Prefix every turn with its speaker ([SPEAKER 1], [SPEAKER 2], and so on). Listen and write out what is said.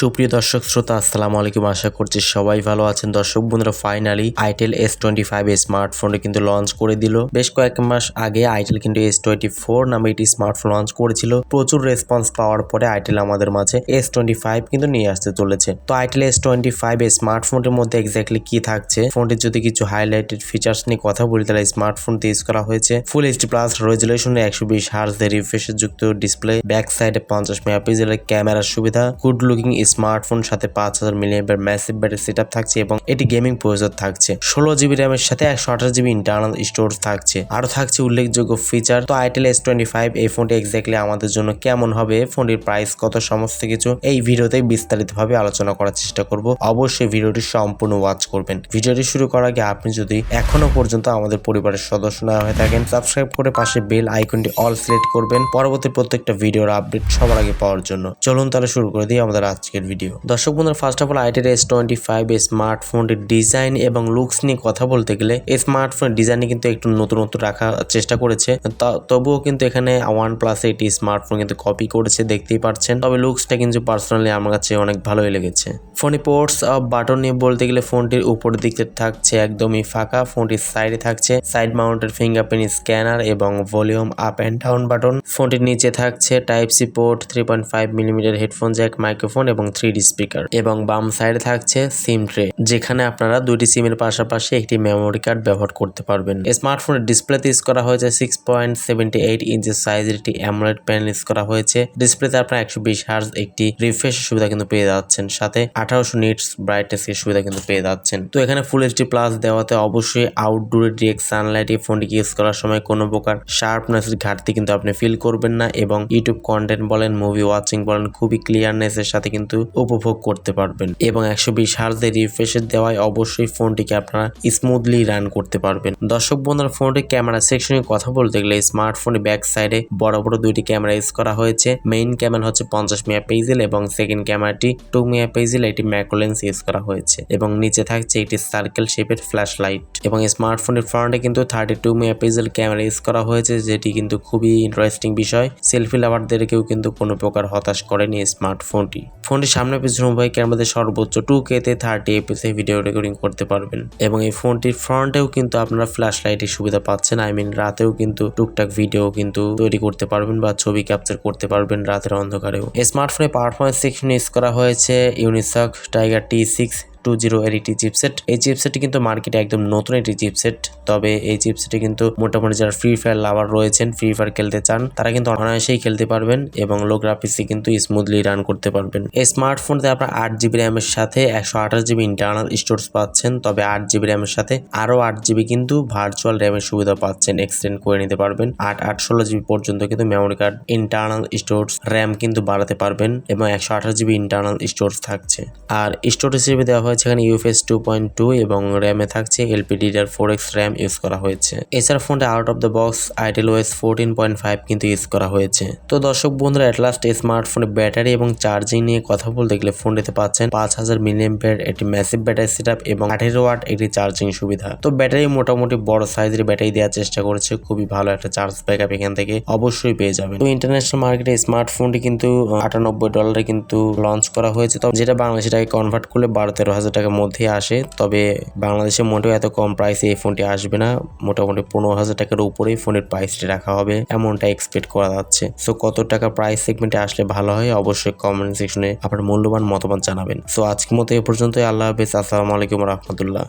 [SPEAKER 1] সুপ্রিয় দর্শক শ্রোতা আসসালামু আলাইকুম, আশা করছি সবাই ভালো আছেন। দর্শক বন্ধুরা, ফাইনালি itel S25 স্মার্টফোনটি কিন্তু লঞ্চ করে দিল। বেশ কয়েক মাস আগে itel কিন্তু S24 নামে একটি স্মার্টফোন লঞ্চ করেছিল। প্রচুর রেসপন্স পাওয়ার পরে itel আমাদের মাঝে S25 কিন্তু নিয়ে আসতে চলেছে। তো itel S25 স্মার্টফোনটির মধ্যে এক্স্যাক্টলি কি থাকছে, ফোনটির যদি কিছু হাইলাইটেড ফিচার্স নিয়ে কথা বলি, তাহলে স্মার্টফোনটি ইউজ করা হয়েছে ফুল এইচডি প্লাস রেজুলেশনে 120 Hz রিফ্রেশ যুক্ত ডিসপ্লে, ব্যাক সাইডে 50 মেগাপিক্সেলের ক্যামেরার সুবিধা, গুড লুকিং স্মার্টফোন, সাথে 5000 মিলিঅ্যাম্পিয়ার ম্যাসিভ ব্যাটারি সেটআপ থাকছে এবং এটি গেমিং প্রসেসর থাকছে। 16GB র্যামের সাথে 128GB ইন্টারনাল স্টোরেজ থাকছে। আরো থাকছে উল্লেখযোগ্য ফিচার। তো itel S25 এই ফোনটি এক্স্যাক্টলি আমাদের জন্য কেমন হবে, ফোনটির প্রাইস কত, সমস্ত কিছু এই ভিডিওতে বিস্তারিতভাবে আলোচনা করার চেষ্টা করব। অবশ্যই ভিডিওটি সম্পূর্ণ ওয়াচ করবেন। ভিডিওটি শুরু করার আগে আপনি যদি এখনো পর্যন্ত আমাদের পরিবারের সদস্য না হয়ে থাকেন, সাবস্ক্রাইব করে পাশে বেল আইকনটি অল সিলেক্ট করবেন পরবর্তী প্রত্যেকটা ভিডিওর আপডেট সবার আগে পাওয়ার জন্য। চলুন তাহলে শুরু করে দিই আমাদের আজকের ভিডিও। দর্শক বন্ধুরা, first of all itel S25 স্মার্টফোনটির ডিজাইন এবং লুকস নিয়ে কথা বলতে গেলে এই স্মার্টফোনের ডিজাইনে কিন্তু একটু নতুন রাখার চেষ্টা করেছে। তবুও কিন্তু এখানে OnePlus এটি স্মার্টফোন কিন্তু কপি করেছে, দেখতেই পাচ্ছেন। তবে লুকসটা কিন্তু পার্সোনালি আমার কাছে অনেক ভালোই লেগেছে। ফোনে পোর্টস অফ বাটন নিয়ে বলতে গেলে ফোনটির উপরের দিকে থাকছে একদমই ফাঁকা। ফোনটির সাইডে থাকছে সাইড মাউন্টেড ফিঙ্গারপ্রিন্ট স্ক্যানার এবং volume up and down button. ফোনটির নিচে থাকছে type C port, 3.5mm headphone jack, microphone এবং 3D স্পিকার, এবং বাম সাইডে থাকছে সিম ট্রে, যেখানে আপনারা দুইটি সিমের পাশাপাশি একটি মেমোরি কার্ড ব্যবহার করতে পারবেন। স্মার্টফোনের ডিসপ্লেতে ইউজ করা হয়েছে 6.78 ইঞ্চের সাইজের একটি অ্যামোলেড প্যানেল ইউজ করা হয়েছে। ডিসপ্লেতে আপনারা 120 Hz একটি রিফ্রেশ সুবিধা কিন্তু পেয়ে যাচ্ছেন, সাথে 1800 নিটস ব্রাইটনেস এর সুবিধা কিন্তু পেয়ে যাচ্ছেন। তো এখানে ফুল এইচডি প্লাস দেওয়াতে অবশ্যই আউটডোরে ডিরেক্ট সানলাইট এই ফোনটিকে ইউজ করার সময় কোনো প্রকার শার্পনেসের ঘাটতি কিন্তু আপনি ফিল করবেন না, এবং ইউটিউব কন্টেন্ট বলেন, মুভি ওয়াচিং বলেন, খুবই ক্লিয়ারনেস এর সাথে কিন্তু উপভোগ করতে পারবেন। এবং 120 Hz রিফ্রেশের দেওয়ায় অবশ্যই ফোনটিকে আপনারা স্মুথলি রান করতে পারবেন। দর্শক বন্ধুরা, ফোনটির ক্যামেরা সেকশনে কথা বলতে গেলে স্মার্টফোনের ব্যাক সাইডে বড় বড় দুইটি ক্যামেরা ইউজ করা হয়েছে। মেইন ক্যামেরা হচ্ছে 50 মেগাপিক্সেল এবং সেকেন্ড ক্যামেরাটি 2 মেগাপিক্সেল এটি ম্যাক্রো লেন্স ইউজ করা হয়েছে, এবং নিচে থাকছে একটি সার্কেল শেপের ফ্ল্যাশ লাইট। এবং স্মার্টফোনের ফ্রন্টে কিন্তু 32 মেগাপিক্সেল ক্যামেরা ইউজ করা হয়েছে, যেটি কিন্তু খুবই ইন্টারেস্টিং বিষয়। সেলফি লাভারদেরকেও কিন্তু কোনো প্রকার হতাশ করেনি স্মার্টফোনটি। ফোনটির সামনে পিছনে উভয় ক্যামেরাতে সর্বোচ্চ 2K তে 30 fps ভিডিও রেকর্ডিং করতে পারবেন। এবং এই ফোনটির ফ্রন্টেও কিন্তু আপনারা ফ্ল্যাশ লাইটের সুবিধা পাচ্ছেন। রাতেও কিন্তু টুকটাক ভিডিও কিন্তু তৈরি করতে পারবেন বা ছবি ক্যাপচার করতে পারবেন রাতের অন্ধকারেও। স্মার্টফোনে পারফরমেন্স সেকশনে ইউজ করা হয়েছে ইউনিসক টাইগার T620 এটি চিপসেট। এই চিপসেটটি কিন্তু মার্কেটে একদম নতুন একটি চিপসেট। তবে এই চিপসেটটি কিন্তু মোটামুটি যারা ফ্রি ফায়ার লাভার রয়েছেন, ফ্রি ফায়ার খেলতে চান, তারা কিন্তু অনায়াসেই খেলতে পারবেন এবং লো গ্রাফিক্সে কিন্তু স্মুথলি রান করতে পারবেন। এই স্মার্টফোনতে আপনার 8GB র্যামের সাথে 128GB ইন্টারনাল স্টোরেজ পাচ্ছেন। তবে 8GB র্যামের সাথে আরো 8GB কিন্তু ভার্চুয়াল র্যামের সুবিধা পাচ্ছেন, এক্সটেন্ড করে নিতে পারবেন। 8/16GB পর্যন্ত কিন্তু memory card internal storage RAM কিন্তু বাড়াতে পারবেন, এবং 128GB ইন্টারনাল স্টোরেজ থাকছে। আর স্টোরেজ হিসেবে দেওয়া হয়েছে এখানে UFS 2.2 এবং র্যামে থাকছে LPDDR4X র্যাম ইউজ করা হয়েছে। এছাড়া ফোনটা out of the box itel 14.5 কিন্তু ইউজ করা হয়েছে। তো দর্শক বন্ধুরা, এট লাস্ট স্মার্টফোনের ব্যাটারি এবং চার্জিং নিয়ে কথা বলতে গেলে ফোনটিতে পাচ্ছেন 5000 মিলিঅ্যাম্পিয়ার একটি ম্যাসিভ ব্যাটারি সেটআপ এবং 18 ওয়াট একটি চার্জিং সুবিধা। তো ব্যাটারি মোটামুটি বড় সাইজের ব্যাটারি দেওয়ার চেষ্টা করেছে, খুবই ভালো একটা চার্জ ব্যাকআপ এখান থেকে অবশ্যই পেয়ে যাবেন। তো ইন্টারন্যাশনাল মার্কেটে স্মার্টফোনটি কিন্তু $98 কিন্তু লঞ্চ করা হয়েছে, তবে যেটা বাংলাদেশি টাকায় কনভার্ট করলে 12-13 হাজার টাকার মধ্যে আসে। তবে বাংলাদেশে মোটেও এত কম প্রাইসে এই ফোনটি আসবে না, মোটামুটি 15,000 টাকার উপরেই ফোনের প্রাইসটি রাখা হবে এমনটা এক্সপেক্ট করা যাচ্ছে। সো কত টাকা প্রাইস সেগমেন্টে আসলে ভালো হয়, অবশ্যই কমেন্ট সেকশনে আপনার মূল্যবান মতামত জানাবেন। সো আজকের মতো এ পর্যন্তই। আল্লাহ হাফেজ, আসসালামু আলাইকুম রহমতুল্লাহ।